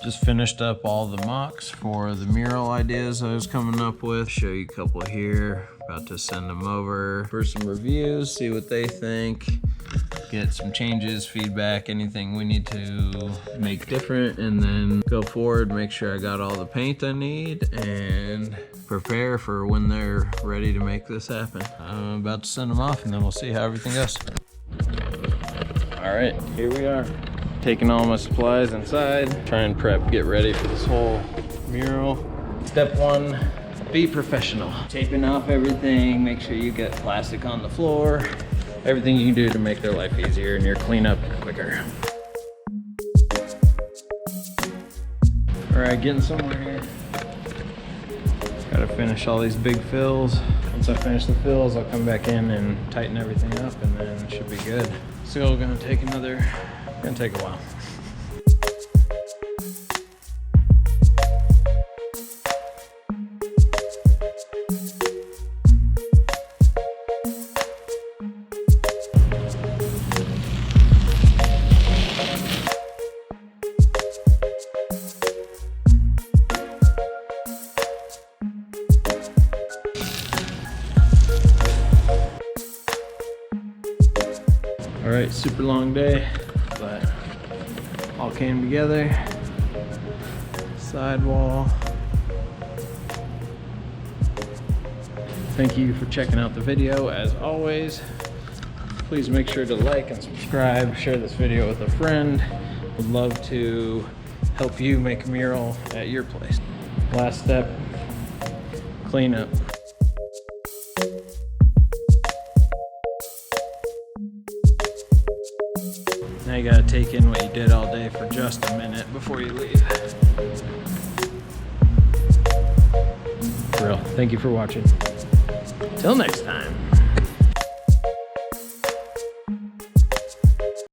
Just finished up all the mocks for the mural ideas I was coming up with. Show you a couple here. About to send them over for some reviews, see what they think. Get some changes, feedback, anything we need to make different, and then go forward, make sure I got all the paint I need, and prepare for when they're ready to make this happen. I'm about to send them off, and then we'll see how everything goes. All right, here we are. Taking all my supplies inside, try and prep, get ready for this whole mural. Step one, be professional. Taping off everything, make sure you get plastic on the floor. Everything you can do to make their life easier and your cleanup quicker. All right, getting somewhere here. Gotta finish all these big fills. Once I finish the fills, I'll come back in and tighten everything up, and then it should be good. Still gonna take a while. All right, super long day, but all came together. Sidewall. Thank you for checking out the video. As always, please make sure to like and subscribe, share this video with a friend. Would love to help you make a mural at your place. Last step, clean up. Now you gotta take in what you did all day for just a minute before you leave. For real, thank you for watching. Till next time.